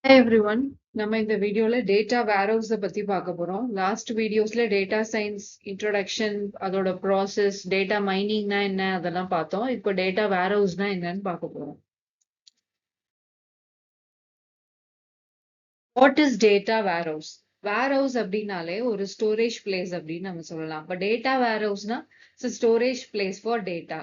Hi everyone. நம்ம இந்த வீடியோல டேட்டா வேர்ஹவுஸ் பத்தி பார்க்க போறோம். லாஸ்ட் வீடியோஸ்ல டேட்டா சயின்ஸ் இன்ட்ரோடக்ஷன், அதோட ப்ராசஸ், டேட்டா மைனிங்னா என்ன அதெல்லாம் பார்த்தோம். இப்போ டேட்டா வேர்ஹவுஸ்னா என்னன்னு பார்க்க போறோம். What is data warehouse? Warehouse அப்படின்னாலே ஒரு ஸ்டோரேஜ் பிளேஸ் அப்படின்னு நம்ம சொல்லலாம். இப்போ டேட்டா வேர்ஹவுஸ்னா storage place for data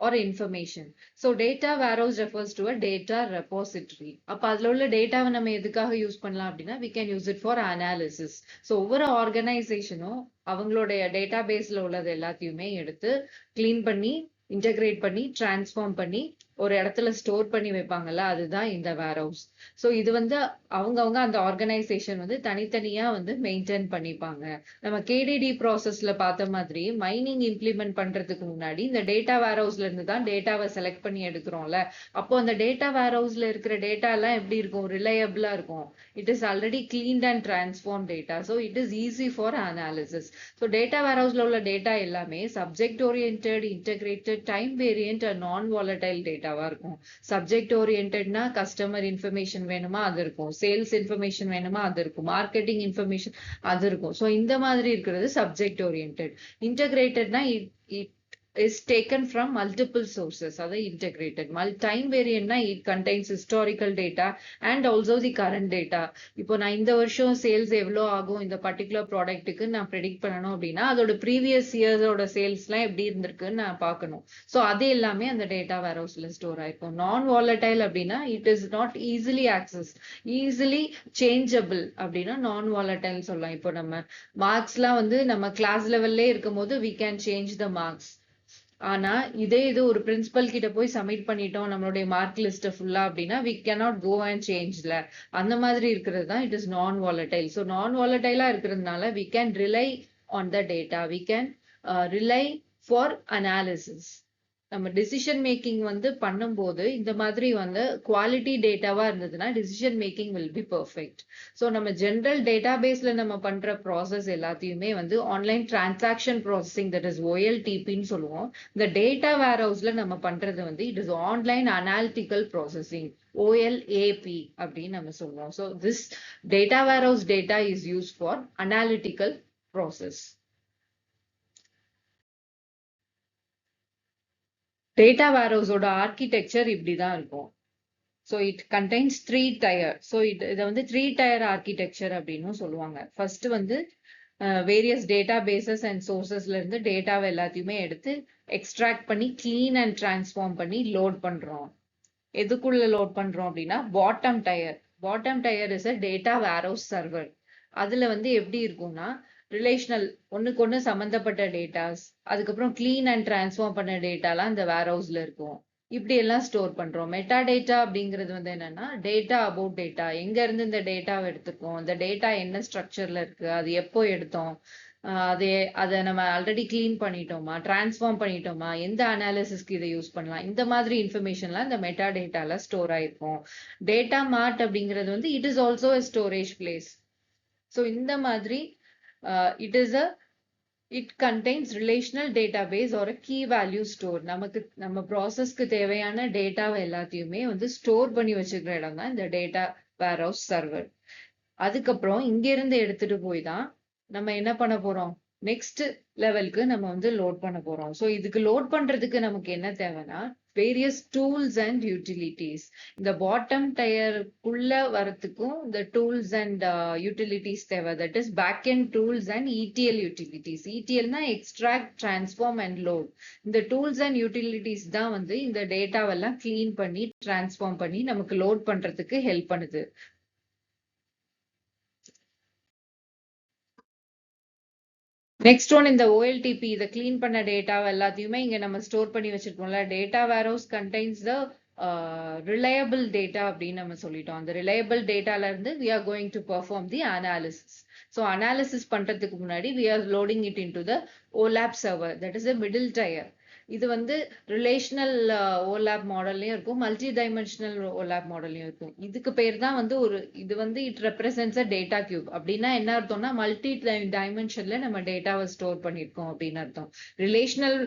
or information. So data warehouse refers to a data repository. அப்ப அதுல உள்ள டேட்டாவை நம்ம எதுக்காக யூஸ் பண்ணலாம் அப்படின்னா we can use it for analysis. So ஒவ்வொரு ஆர்கனைசேஷனும் அவங்களுடைய டேட்டா பேஸ்ல உள்ளது எல்லாத்தையுமே எடுத்து கிளீன் பண்ணி இன்டகிரேட் பண்ணி டிரான்ஸ்ஃபார்ம் பண்ணி ஒரு இடத்துல ஸ்டோர் பண்ணி வைப்பாங்கல்ல, அதுதான் இந்த வேர்ஹவுஸ். ஸோ இது வந்து அவங்கவுங்க அந்த ஆர்கனைசேஷன் வந்து தனித்தனியா வந்து மெயின்டைன் பண்ணிப்பாங்க. நம்ம கேடிடி ப்ராசஸ்ல பார்த்த மாதிரி மைனிங் இம்ப்ளிமெண்ட் பண்றதுக்கு முன்னாடி இந்த டேட்டா வேர்ஹவுஸ்ல இருந்து தான் டேட்டாவை செலக்ட் பண்ணி எடுக்கிறோம்ல. அப்போ அந்த டேட்டா வேர்ஹவுஸ்ல இருக்கிற டேட்டா எல்லாம் எப்படி இருக்கும்? ரிலையபிளா இருக்கும். It is already cleaned and transform data. So it is easy for analysis. So data வேர்ஹவுஸ்ல உள்ள டேட்டா எல்லாமே subject oriented, integrated, time variant and non volatile டேட்டாவா இருக்கும். சப்ஜெக்ட் ஓரியன்டட்னா கஸ்டமர் இன்ஃபர்மேஷன் வேணுமா அது இருக்கும், சேல்ஸ் இன்ஃபர்மேஷன் வேணுமா அது இருக்கும், மார்க்கெட்டிங் இன்ஃபர்மேஷன் அது இருக்கும். ஸோ இந்த மாதிரி இருக்கிறது சப்ஜெக்ட் ஓரியன்டட். இன்டகிரேட்டட்னா it is taken from multiple sources, அதை integrated. Time variantனா it contains historical data and also the current data. இப்போ நான் இந்த வருஷம் சேல்ஸ் எவ்வளோ ஆகும் இந்த பர்டிகுலர் ப்ராடக்ட்டுக்கு நான் ப்ரெடிக்ட் பண்ணணும் அப்படின்னா அதோட ப்ரீவியஸ் இயர்ஸோட சேல்ஸ்லாம் எப்படி இருந்திருக்குன்னு நான் பார்க்கணும். ஸோ அது எல்லாமே அந்த டேட்டா வேர்ஹவுஸ்ல ஸ்டோர் ஆயிருக்கும். நான் வாலடைல் அப்படின்னா it is not easily access, easily changeable அப்படின்னா நான் வாலடைல் சொல்லலாம். இப்போ நம்ம மார்க்ஸ்லாம் வந்து நம்ம கிளாஸ் லெவல்லே இருக்கும் போது we can change the marks. ஆனா இதே இது ஒரு பிரின்சிபல் கிட்ட போய் சப்மிட் பண்ணிட்டோம் நம்மளுடைய மார்க் லிஸ்ட் ஃபுல்லா அப்படின்னா வி கேனாட் கோ அண்ட் சேஞ்ச்ல. அந்த மாதிரி இருக்கிறது தான் it is non volatile. So non வாலடைலா இருக்கிறதுனால we can rely on the data, we can rely for analysis. நம்ம டிசிஷன் மேக்கிங் வந்து பண்ணும்போது இந்த மாதிரி வந்து குவாலிட்டி டேட்டாவா இருந்ததுன்னா decision making will be perfect. So நம்ம ஜென்ரல் டேட்டா பேஸ்ல நம்ம பண்ற ப்ராசஸ் எல்லாத்தையுமே வந்து online transaction processing, that is OLTPன்னு சொல்லுவோம். இந்த டேட்டா வேர்ஹவுஸ்ல நம்ம பண்றது வந்து it is online analytical processing, OLAP அப்படின்னு நம்ம சொல்லுவோம். So this data warehouse data is use for analytical process. Data வேர்ஹவுஸோட ஆர்கிடெக்சர் இப்படிதான் இருக்கும். So it contains 3 tier. So இதை வந்து 3 டயர் ஆர்கிடெக்சர் அப்படின்னு சொல்லுவாங்க. ஃபர்ஸ்ட் வந்து வேரியஸ் டேட்டா பேசஸ் அண்ட் சோர்சஸ்ல இருந்து டேட்டாவை எல்லாத்தையுமே எடுத்து எக்ஸ்ட்ராக்ட் பண்ணி கிளீன் அண்ட் டிரான்ஸ்ஃபார்ம் பண்ணி லோட் பண்றோம். எதுக்குள்ள லோட் பண்றோம் அப்படின்னா bottom tier. Bottom tier is a data warehouse server. அதுல வந்து எப்படி இருக்கும்னா ரிலேஷனல் ஒண்ணுக்கு ஒண்ணு சம்பந்தப்பட்ட டேட்டாஸ், அதுக்கப்புறம் கிளீன் அண்ட் டிரான்ஸ்ஃபார்ம் பண்ண டேட்டாலாம் இந்த வேர்ஹவுஸ்ல இருக்கும். இப்படி எல்லாம் ஸ்டோர் பண்றோம். மெட்டா டேட்டா அப்படிங்கிறது வந்து என்னன்னா டேட்டா அபவுட் டேட்டா, எங்க இருந்து இந்த டேட்டாவை எடுத்துக்கோம், இந்த டேட்டா என்ன ஸ்ட்ரக்சர்ல இருக்கு, அது எப்போ எடுத்தோம், அதை நம்ம ஆல்ரெடி கிளீன் பண்ணிட்டோமா, டிரான்ஸ்ஃபார்ம் பண்ணிட்டோமா, எந்த அனாலிசிஸ்க்கு இதை யூஸ் பண்ணலாம், இந்த மாதிரி இன்ஃபர்மேஷன்லாம் இந்த மெட்டா டேட்டால ஸ்டோர் ஆயிருக்கும். டேட்டா மார்ட் அப்படிங்கிறது வந்து it is also a storage place. So இந்த மாதிரி it contains relational database or a key value store. நமக்கு நம்ம ப்ராசஸ்க்கு தேவையான டேட்டாவை எல்லாத்தையுமே வந்து ஸ்டோர் பண்ணி வச்சுக்கிற இடம் தான் இந்த டேட்டா வேர்ஹவுஸ் சர்வர். அதுக்கப்புறம் இங்க இருந்து எடுத்துட்டு போய் தான் நம்ம என்ன பண்ண போறோம், நெக்ஸ்ட் லெவலுக்கு நம்ம வந்து லோட் பண்ண போறோம். ஸோ இதுக்கு லோட் பண்றதுக்கு நமக்கு என்ன தேவைன்னா வேரியஸ் டூல்ஸ் அண்ட் யூட்டிலிட்டிஸ். இந்த பாட்டம் டயருக்குள்ள வரத்துக்கும் இந்த டூல்ஸ் அண்ட் யூட்டிலிட்டிஸ் தேவை. That is back end tools and ETL utilities. ETLனா எக்ஸ்ட்ராக்ட், டிரான்ஸ்ஃபார்ம் அண்ட் லோட். இந்த டூல்ஸ் அண்ட் யூட்டிலிட்டிஸ் தான் வந்து இந்த டேட்டாவெல்லாம் கிளீன் பண்ணி டிரான்ஸ்ஃபார்ம் பண்ணி நமக்கு லோட் பண்றதுக்கு ஹெல்ப் பண்ணுது. நெக்ஸ்ட் ஒன் இந்த OLTP, இதை கிளீன் பண்ண டேட்டா எல்லாத்தையுமே இங்க நம்ம ஸ்டோர் பண்ணி வச்சிருக்கோம்ல. Data warehouse contains the reliable data அப்படின்னு நம்ம சொல்லிட்டோம். அந்த ரிலையபிள் டேட்டால இருந்து we are going to perform the analysis. So analysis பண்றதுக்கு முன்னாடி we are loading it into the OLAP server, that is a middle tier. இது வந்து ரிலேஷனல் ஓலாப் மாடல்லையும் இருக்கும், மல்டி டைமென்ஷனல் ஓலாப் மாடல்லையும் இருக்கும். இதுக்கு பேர் தான் வந்து இது வந்து இட் ரெப்ரசென்ட்ஸ் அ டேட்டா கியூப். அப்படின்னா என்ன அர்த்தம்னா மல்டி டைமென்ஷன்ல நம்ம டேட்டாவை ஸ்டோர் பண்ணியிருக்கோம் அப்படின்னு அர்த்தம். ரிலேஷனல்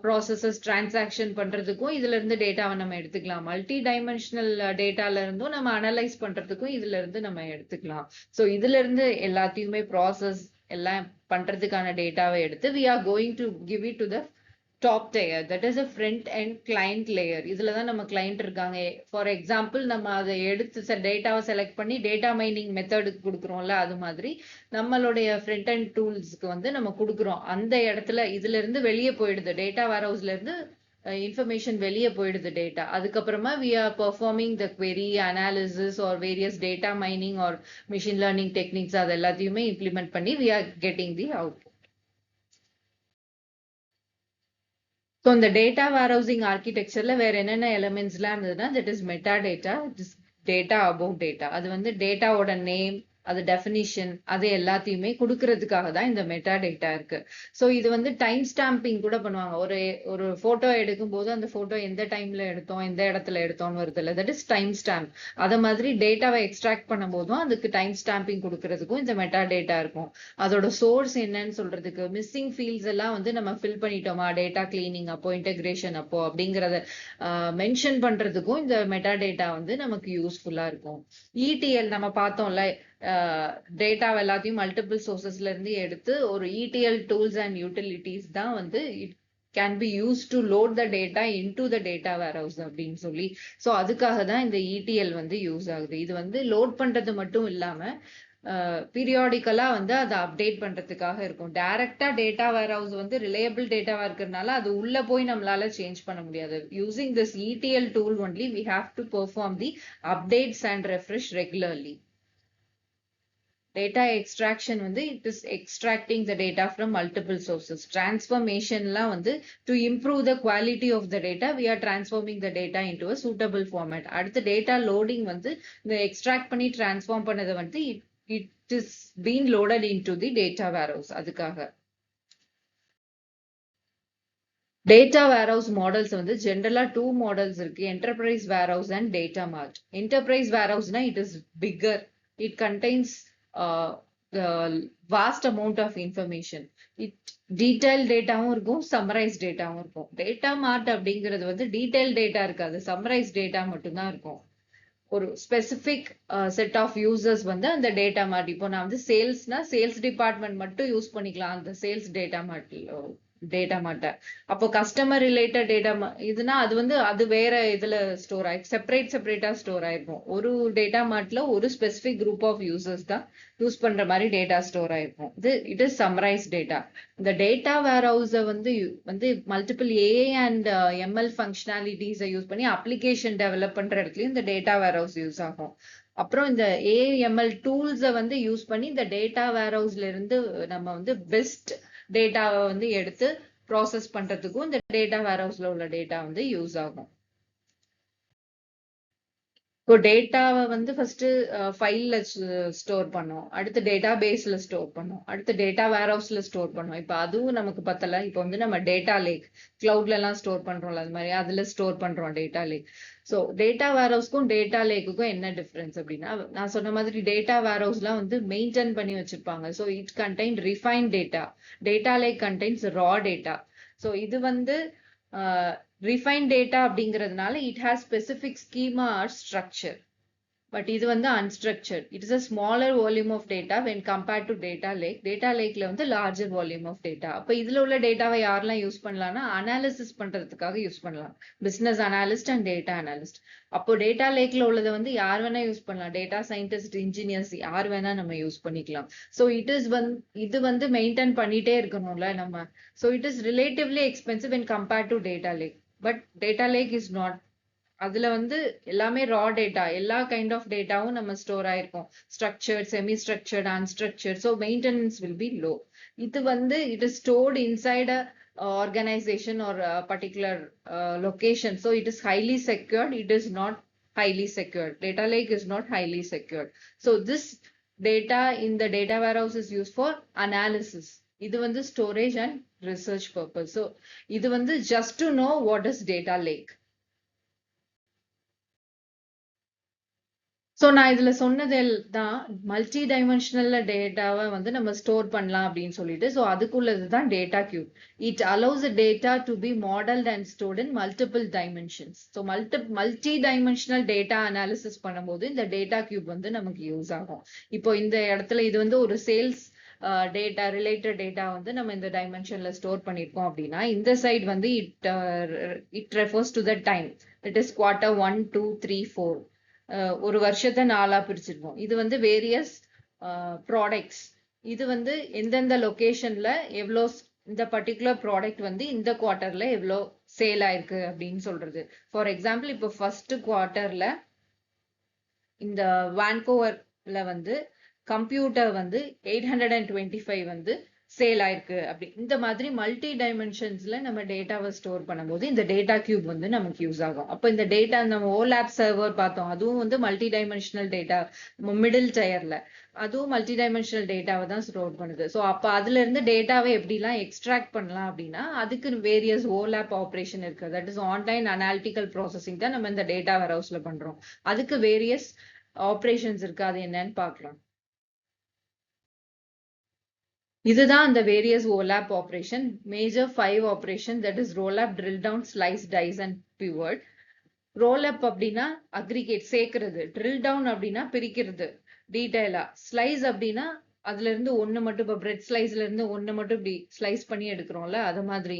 ப்ராசஸஸ் டிரான்சாக்ஷன் பண்றதுக்கும் இதுல இருந்து டேட்டாவை நம்ம எடுத்துக்கலாம், மல்டி டைமென்ஷனல் டேட்டால இருந்தும் நம்ம அனலைஸ் பண்றதுக்கும் இதுல இருந்து நம்ம எடுத்துக்கலாம். ஸோ இதுல இருந்து எல்லாத்தையுமே ப்ராசஸ் எல்லாம் பண்றதுக்கான டேட்டாவை எடுத்து we are going to give it to the top tier, that is a front end client layer. இதுல தான் நம்ம client இருக்காங்க. ஃபார் எக்ஸாம்பிள் நம்ம அதை எடுத்து டேட்டாவை செலக்ட் பண்ணி டேட்டா மைனிங் மெத்தடுக்கு கொடுக்குறோம்ல, அது மாதிரி நம்மளுடைய ஃப்ரண்ட் அண்ட் டூல்ஸ்க்கு வந்து நம்ம கொடுக்குறோம். அந்த இடத்துல இதுல இருந்து வெளியே போயிடுது, டேட்டா வேர்ஹவுஸ்ல இருந்து இன்ஃபர்மேஷன் வெளியே போயிடுது டேட்டா. அதுக்கப்புறமா we are performing the query analysis or various data mining or machine learning techniques, அது எல்லாத்தையுமே இம்ப்ளிமெண்ட் பண்ணி we are getting the output. So இந்த டேட்டா வேர்ஹவுசிங் ஆர்கிடெக்சர்ல வேற என்னென்ன எலிமெண்ட்ஸ்லாம் இருந்ததுன்னா, that is meta data, data about data. அது வந்து டேட்டாவோட நேம், அது டெஃபினிஷன், அது எல்லாத்தையுமே கொடுக்கறதுக்காக தான் இந்த மெட்டா டேட்டா இருக்கு. ஸோ இது வந்து டைம் ஸ்டாம்பிங் கூட பண்ணுவாங்க. ஒரு போட்டோ எடுக்கும் போது அந்த போட்டோ எந்த டைம்ல எடுத்தோம், எந்த இடத்துல எடுத்தோம்னு வருது இல்லை, தட் இஸ் டைம் ஸ்டாம்ப். அதை மாதிரி டேட்டாவை எக்ஸ்ட்ராக்ட் பண்ணும் போதும் அதுக்கு டைம் ஸ்டாம்பிங் கொடுக்கறதுக்கும் இந்த மெட்டா டேட்டா இருக்கும். அதோட சோர்ஸ் என்னன்னு சொல்றதுக்கு, மிஸ்ஸிங் ஃபீல்ட்ஸ் எல்லாம் வந்து நம்ம ஃபில் பண்ணிட்டோமா டேட்டா கிளீனிங் அப்போ, இன்டெகிரேஷன் அப்போ அப்படிங்கறத மென்ஷன் பண்றதுக்கும் இந்த மெட்டா டேட்டா வந்து நமக்கு யூஸ்ஃபுல்லா இருக்கும். இடிஎல் நம்ம பார்த்தோம்ல, டேட்டா எல்லாத்தையும் மல்டிபிள் சோர்சஸ்ல இருந்து எடுத்து ஒரு இடிஎல் டூல்ஸ் அண்ட் யூட்டிலிட்டிஸ் தான் வந்து it can be use to load the data into the data warehouse அப்படின்னு சொல்லி. ஸோ அதுக்காக தான் இந்த இடிஎல் வந்து யூஸ் ஆகுது. இது வந்து லோட் பண்றது மட்டும் இல்லாம பீரியாடிக்கலா வந்து அதை அப்டேட் பண்றதுக்காக இருக்கும். டைரக்டா டேட்டா வேர்ஹவுஸ் வந்து ரிலையபிள் டேட்டாவா இருக்கிறதுனால அது உள்ள போய் நம்மளால சேஞ்ச் பண்ண முடியாது. Using this ETL tool only we have to perform the updates and refresh regularly. Data extraction வந்து it is extracting the data from multiple sources. Transformationலாம் வந்து to improve the quality of the data we are transforming the data into a suitable format. அடுத்து data loading வந்து இந்த extract பண்ணி transform பண்ணது வந்து it is being loaded into the data warehouse. அதுக்காக data warehouse models வந்து ஜென்ரலா 2 models இருக்கு, enterprise warehouse and data mart. Enterprise வேர்ஹவுஸ்னா it is bigger, it contains vast amount of information. Detail டேட்டாவும் இருக்கும், சம்மரைஸ் டேட்டாவும் இருக்கும். டேட்டா மார்ட் அப்படிங்கிறது வந்து டீடைல் டேட்டா இருக்காது, சம்மரைஸ் டேட்டா மட்டும்தான் இருக்கும். ஒரு ஸ்பெசிபிக் செட் ஆஃப் யூசர்ஸ் வந்து அந்த டேட்டா மார்ட், இப்போ நான் வந்து சேல்ஸ்னா சேல்ஸ் டிபார்ட்மெண்ட் மட்டும் யூஸ் பண்ணிக்கலாம் அந்த சேல்ஸ் டேட்டா மார்ட்ட. அப்போ கஸ்டமர் ரிலேட்டட் டேட்டா இதுனா அது வந்து அது வேற இதுல ஸ்டோர் ஆயிருக்கு, செப்பரேட்டா ஸ்டோர் ஆயிருக்கும். ஒரு டேட்டா மார்ட்ல ஒரு ஸ்பெசிபிக் குரூப் ஆஃப் யூசர்ஸ் தான் யூஸ் பண்ற மாதிரி டேட்டா ஸ்டோர் ஆயிருக்கும். It is summarise data. இந்த டேட்டா வேர்ஹவுஸை வந்து மல்டிபிள் ஏஐ அண்ட் எம்எல் ஃபங்க்ஷனாலிட்டிஸை யூஸ் பண்ணி அப்ளிகேஷன் டெவலப் பண்ற இடத்துலயும் இந்த டேட்டா வேர்ஹவுஸ் யூஸ் ஆகும். அப்புறம் இந்த ஏஎம்எல் டூல்ஸை வந்து யூஸ் பண்ணி இந்த டேட்டா வேர்ஹவுஸ்ல இருந்து நம்ம வந்து பெஸ்ட் டேட்டாவை வந்து எடுத்து ப்ராசஸ் பண்றதுக்கும் இந்த டேட்டா வேர்ஹவுஸ்ல உள்ள டேட்டா வந்து யூஸ் ஆகும். இப்போ டேட்டாவை வந்து ஃபர்ஸ்ட் ஃபைல்ல ஸ்டோர் பண்ணோம், அடுத்து டேட்டா பேஸ்ல ஸ்டோர் பண்ணோம், அடுத்து டேட்டா வேர்ஹவுஸ்ல ஸ்டோர் பண்ணோம். இப்போ அதுவும் நமக்கு பத்தல, இப்போ வந்து நம்ம டேட்டா லேக் கிளவுட்ல எல்லாம் ஸ்டோர் பண்றோம்ல, அது மாதிரி அதுல ஸ்டோர் பண்றோம் டேட்டா லேக். ஸோ டேட்டா வேர்ஹவுஸ்க்கும் டேட்டா லேக்குக்கும் என்ன டிஃபரன்ஸ் அப்படின்னா, நான் சொன்ன மாதிரி டேட்டா வேர்ஹவுஸ்லாம் வந்து மெயின்டைன் பண்ணி வச்சிருப்பாங்க. So it contain refine data, data lake contains raw data. So இது வந்து ரிஃபைன் டேட்டா அப்படிங்கிறதுனால it has specific schema or structure. But இது வந்து unstructured. It is a smaller volume of data when compared to data lake. Data லேக்ல வந்து larger volume of data. அப்போ இதுல உள்ள டேட்டாவை யாரெல்லாம் யூஸ் பண்ணலாம்னா அனாலிசிஸ் பண்றதுக்காக யூஸ் பண்ணலாம், business analyst and data analyst. அப்போ டேட்டா லேக்ல உள்ளதை வந்து யார் வேணா யூஸ் பண்ணலாம், டேட்டா சயின்டிஸ்ட், இன்ஜினியர்ஸ் யார் வேணா நம்ம யூஸ் பண்ணிக்கலாம். ஸோ இது வந்து மெயின்டைன் பண்ணிட்டே இருக்கணும்ல நம்ம. So it is relatively expensive when compared to data lakh. But data lakh is not. அதுல வந்து எல்லாமே ரா டேட்டா, எல்லா கைண்ட் ஆஃப் டேட்டாவும் நம்ம ஸ்டோர் ஆயிருக்கும், structured, semi structured, unstructured. So maintenance will be low. இது வந்து it is stored inside a organization or a particular location. So it is highly secured, it is not highly secured. Data lake is not highly secured. So this data in the data warehouse is used for analysis. இது வந்து storage and research purpose. So இது வந்து just to know what is data lake. So நான் இதுல சொன்னது தான் multi dimensional டேட்டாவை வந்து நம்ம ஸ்டோர் பண்ணலாம் அப்படின்னு சொல்லிட்டு. ஸோ அதுக்குள்ளது தான் data cube. It allows data to be modelled and stored in multiple dimensions. So multi dimensional data analysis பண்ணும்போது இந்த டேட்டா கியூப் வந்து நமக்கு யூஸ் ஆகும். இப்போ இந்த இடத்துல இது வந்து ஒரு சேல்ஸ் டேட்டா ரிலேட்டட் டேட்டா வந்து நம்ம இந்த டைமென்ஷன்ல ஸ்டோர் பண்ணிருக்கோம் அப்படின்னா இந்த சைட் வந்து it refers to the time. It is Q1, 2, 3, 4. ஒரு வருஷத்தை 4ஆ பிரிச்சிருக்கோம். இது வந்து வேரியஸ் ப்ராடக்ட்ஸ். இது வந்து எந்தெந்த லொகேஷன்ல எவ்வளோ இந்த பர்டிகுலர் ப்ராடக்ட் வந்து இந்த குவார்ட்டர்ல எவ்வளோ சேல் ஆயிருக்கு அப்படின்னு சொல்றது. ஃபார் எக்ஸாம்பிள் இப்போ ஃபர்ஸ்ட் குவார்ட்டர்ல இந்த வான்கோவர்ல வந்து கம்ப்யூட்டர் வந்து 825 வந்து சேல் ஆயிருக்கு. அப்படி இந்த மாதிரி மல்டி டைமென்ஷன்ஸ்ல நம்ம டேட்டாவை ஸ்டோர் பண்ணும்போது இந்த டேட்டா கியூப் வந்து நமக்கு யூஸ் ஆகும். அப்போ இந்த டேட்டா நம்ம ஓலாப் சர்வர் பார்த்தோம், அதுவும் வந்து மல்டி டைமென்ஷனல் டேட்டா மிடில் டயர்ல, அதுவும் மல்டி டைமென்ஷனல் டேட்டாவை தான் ஸ்டோர் பண்ணுது. ஸோ அப்போ அதுல இருந்து டேட்டாவை எப்படிலாம் எக்ஸ்ட்ராக்ட் பண்ணலாம் அப்படின்னா அதுக்கு வேரியஸ் ஓலாப் ஆப்ரேஷன் இருக்கு. That is online analytical processing தான் நம்ம இந்த டேட்டா வேர்ஹவுஸ்ல பண்றோம். அதுக்கு வேரியஸ் ஆப்ரேஷன்ஸ் இருக்கு. அது என்னன்னு பார்க்கலாம். இதுதான் அந்த various OLAP operation. Major 5 operation, that is roll up, drill down, slice, dice and pivot. Roll up அப்படின்னா அக்ரிகேட் சேர்க்கிறது, ட்ரில் டவுன் அப்படின்னா பிரிக்கிறது டீடைலா, ஸ்லைஸ் அப்படின்னா அதுல இருந்து ஒண்ணு மட்டும், இப்போ பிரெட் ஸ்லைஸ்ல இருந்து ஒண்ணு மட்டும் இப்படி ஸ்லைஸ் பண்ணி எடுக்கிறோம்ல அது மாதிரி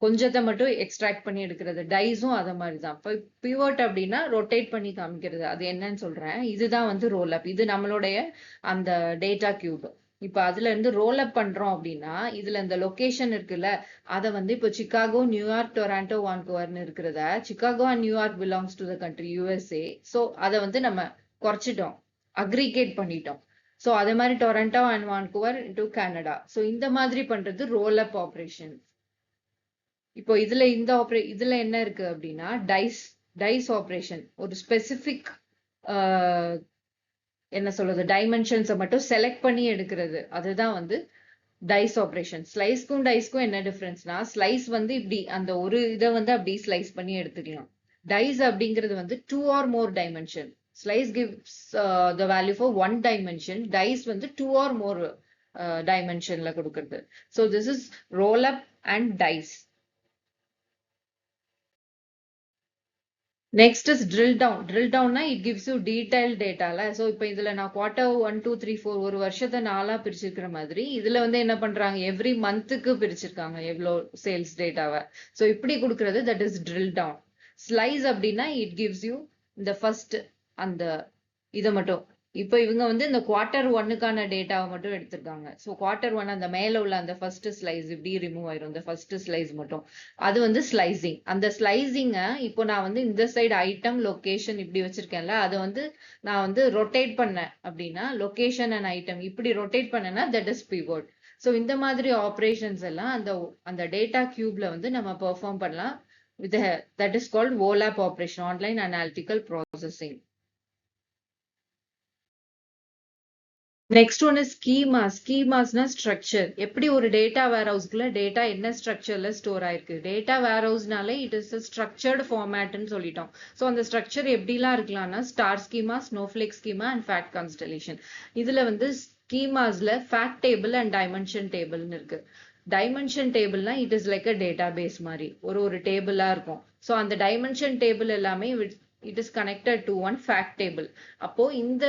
கொஞ்சத்தை மட்டும் எக்ஸ்ட்ராக்ட் பண்ணி எடுக்கிறது. டைஸும் அதை மாதிரி தான். இப்போ பிவட் அப்படின்னா ரொட்டேட் பண்ணி காமிக்கிறது. அது என்னன்னு சொல்றேன். இதுதான் வந்து ரோல் அப். இது நம்மளுடைய அந்த டேட்டா கியூப். இப்ப அதுல இருந்து ரோல் அப் பண்றோம் அப்படின்னா இதுல இந்த லொகேஷன் இருக்குல்ல அதை வந்து இப்போ சிகாகோ, நியூயார்க், டொராண்டோ, வான்கூவர்னு இருக்கிறத Chicago and New York belongs to the country USA. So அதை வந்து நம்ம குறைச்சிட்டோம், அக்ரிகேட் பண்ணிட்டோம். ஸோ அதே மாதிரி Toronto and Vancouver to Canada. So இந்த மாதிரி பண்றது ரோல் அப் ஆப்ரேஷன். இப்போ இதுல என்ன இருக்கு அப்படின்னா டைஸ் ஆப்ரேஷன். ஒரு ஸ்பெசிபிக் என்ன சொல்றது டைமென்ஷன்ஸை மட்டும் செலக்ட் பண்ணி எடுக்கிறது, அதுதான் வந்து டைஸ் ஆப்ரேஷன். ஸ்லைஸ்க்கும் டைஸ்க்கும் என்ன டிஃபரன்ஸ்னா ஸ்லைஸ் வந்து இப்படி அந்த ஒரு இதை வந்து அப்படி ஸ்லைஸ் பண்ணி எடுத்துக்கலாம். டைஸ் அப்படிங்கிறது வந்து 2 or more dimension. Slice gives the value for 1 dimension. Dice வந்து 2 or more டைமென்ஷன்ல கொடுக்கிறது. So this is roll up and dice. Next is drill down. Drill down na it gives you detailed data la. So இப்போ இதுல நான் Q1, 2, 3, 4 ஒரு வருஷத்தை 4ஆ பிரிச்சிருக்கிற மாதிரி இதுல வந்து என்ன பண்றாங்க, எவ்ரி மந்த்துக்கு பிரிச்சிருக்காங்க எவ்வளோ சேல்ஸ் டேட்டாவை. ஸோ இப்படி கொடுக்கறது that is drill down. Slice அப்படின்னா it gives you இந்த ஃபர்ஸ்ட் அந்த இதை மட்டும். இப்போ இவங்க வந்து இந்த Q1க்கான டேட்டாவை மட்டும் எடுத்திருக்காங்க. ஸோ Q1 அந்த மேல உள்ள அந்த ஃபர்ஸ்ட் ஸ்லைஸ் இப்படி ரிமூவ் ஆயிரும். இந்த ஃபர்ஸ்ட் ஸ்லைஸ் மட்டும், அது வந்து ஸ்லைசிங். அந்த ஸ்லைசிங்கை இப்போ நான் வந்து இந்த சைடு ஐட்டம் லொகேஷன் இப்படி வச்சிருக்கேன்ல அதை வந்து நான் வந்து ரொட்டேட் பண்ணேன் அப்படின்னா லொகேஷன் அண்ட் ஐட்டம் இப்படி ரொட்டேட் பண்ணேன்னா தட் இஸ் பிவோட். ஸோ இந்த மாதிரி ஆப்ரேஷன்ஸ் எல்லாம் அந்த டேட்டா கியூப்ல வந்து நம்ம பெர்ஃபார்ம் பண்ணலாம். That is called OLAP operation, online analytical processing. Next one is schemas. ஸ்கீமாஸ்னா ஸ்ட்ரக்சர். எப்படி ஒரு டேட்டா வேர்ஹவுஸ்க்குள்ள டேட்டா என்ன ஸ்ட்ரக்சர்ல ஸ்டோர் ஆயிருக்கு. டேட்டா வேர்ஹவுஸ்னாலே இட் இஸ் ஸ்ட்ரக்சர்டு ஃபார்மேட்னு சொல்லிட்டோம். ஸோ அந்த ஸ்ட்ரக்சர் எப்படிலாம் இருக்கலாம்னா star schema, snowflake schema and fact constellation. இதுல வந்து ஸ்கீமாஸ்ல ஃபேக்ட் டேபிள் அண்ட் டைமென்ஷன் டேபிள்னு இருக்கு. டைமென்ஷன் டேபிள்னா it is like a database மாதிரி ஒரு டேபிளா இருக்கும். ஸோ அந்த டைமென்ஷன் டேபிள் எல்லாமே it is connected to one fact table. அப்போ இந்த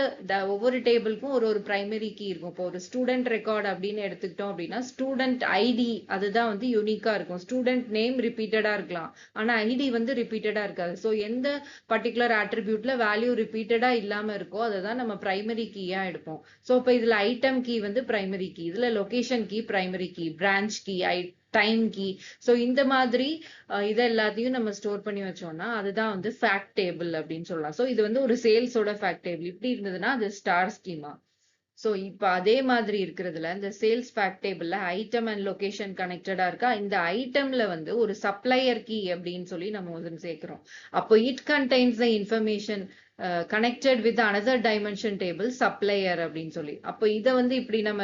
ஒவ்வொரு டேபிளுக்கும் ஒரு பிரைமரி கீ இருக்கும். இப்போ ஒரு ஸ்டூடெண்ட் ரெக்கார்ட் அப்படின்னு எடுத்துக்கிட்டோம் அப்படின்னா ஸ்டூடெண்ட் ஐடி அதுதான் வந்து யூனிக்கா இருக்கும். ஸ்டூடெண்ட் நேம் ரிப்பீட்டடா இருக்கலாம், ஆனா ஐடி வந்து ரிப்பீட்டடா இருக்காது. ஸோ எந்த பர்டிகுலர் ஆட்ரிபியூட்ல வேல்யூ ரிப்பீட்டடா இல்லாம இருக்கோ அதை தான் நம்ம பிரைமரி கீயா எடுப்போம். ஸோ இப்போ இதுல ஐட்டம் கீ வந்து பிரைமரி கீ, இதுல location key primary key, branch key, time key. So இந்த மாதிரி இதை எல்லாத்தையும் நம்ம ஸ்டோர் பண்ணி வச்சோம்னா அதுதான் வந்து ஃபேக்ட் டேபிள் அப்படின்னு சொல்லலாம். ஸோ இது வந்து ஒரு சேல்ஸோட ஃபேக்ட் டேபிள். இப்படி இருந்ததுன்னா அது ஸ்டார் ஸ்கீமா. ஸோ இப்போ அதே மாதிரி இருக்கிறதுல இந்த சேல்ஸ் ஃபேக்ட் டேபிள்ல ஐட்டம் அண்ட் லொகேஷன் கனெக்டடா இருக்கா. இந்த ஐட்டம்ல வந்து ஒரு சப்ளையர் கீ அப்படின்னு சொல்லி நம்ம வந்து சேர்க்கிறோம். அப்போ it contains the information connected with another dimension table supplier அப்படின்னு சொல்லி. அப்போ இதை வந்து இப்படி நம்ம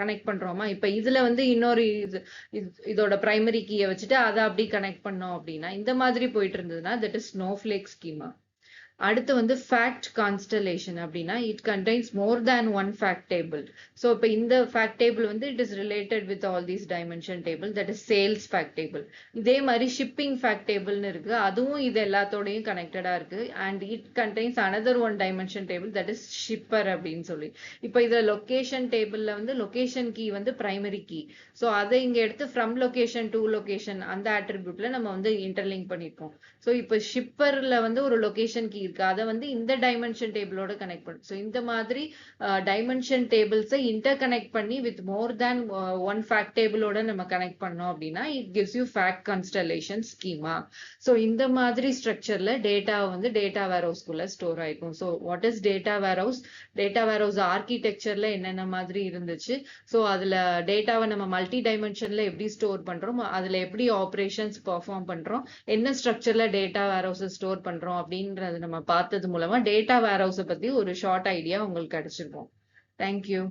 கனெக்ட் பண்றோமா? இப்ப இதுல வந்து இன்னொரு இதோட பிரைமரி கீயை வச்சுட்டு அதை அப்படி கனெக்ட் பண்ணோம் அப்படின்னா இந்த மாதிரி போயிட்டு இருந்ததுன்னா தட் இஸ் ஸ்னோஃப்ளேக் ஸ்கீமா. அடுத்து வந்து ஃபேக்ட் கான்ஸ்டலேஷன் அப்படின்னா it contains more than one fact table. So இப்போ இந்த ஃபேக்ட் டேபிள் வந்து it is related with all these dimension table, that is sales fact table. இதே மாதிரி ஷிப்பிங் ஃபேக்ட் டேபிள்னு இருக்கு, அதுவும் இது எல்லாத்தோடையும் கனெக்டடா இருக்கு. And it contains another one dimension table that is shipper அப்படின்னு சொல்லி. இப்போ இதுல லொகேஷன் டேபிள்ல வந்து லொகேஷன் கீ வந்து பிரைமரி கீ. ஸோ அதை இங்க எடுத்து ஃப்ரம் லொகேஷன் டு லொகேஷன் அந்த ஆட்ரிபியூட்ல நம்ம வந்து இன்டர்லிங்க் பண்ணிருக்கோம். ஸோ இப்போ ஷிப்பர்ல வந்து ஒரு லொகேஷன் கீ இருக்கு, அதை வந்து இந்த டைமென்ஷன் டேபிளோட கனெக்ட் பண்ணும். ஸோ இந்த மாதிரி டைமென்ஷன் டேபிள்ஸை இன்டர் கனெக்ட் பண்ணி with more than one fact டேபிளோட நம்ம கனெக்ட் பண்ணோம் அப்படின்னா it gives you fact constellation schema. So இந்த மாதிரி ஸ்ட்ரக்சர்ல டேட்டா வந்து டேட்டா வேர்ஹவுஸ்குள்ள ஸ்டோர் ஆயிருக்கும். So what is data warehouse? Data warehouse ஆர்கிடெக்சர்ல என்னென்ன மாதிரி இருந்துச்சு, ஸோ அதுல டேட்டாவை நம்ம மல்டி டைமென்ஷன்ல எப்படி ஸ்டோர் பண்றோம், அதுல எப்படி ஆப்ரேஷன்ஸ் பெர்ஃபார்ம் பண்றோம், என்ன ஸ்ட்ரக்சர்ல டேட்டா வேர்ஹவுஸ் ஸ்டோர் பண்றோம் அப்படின்றது நம்ம பார்த்தது மூலமா டேட்டா வேர்ஹவுஸை பத்தி ஒரு ஷார்ட் ஐடியா உங்களுக்கு கிடைச்சிருக்கும். தேங்க்யூ.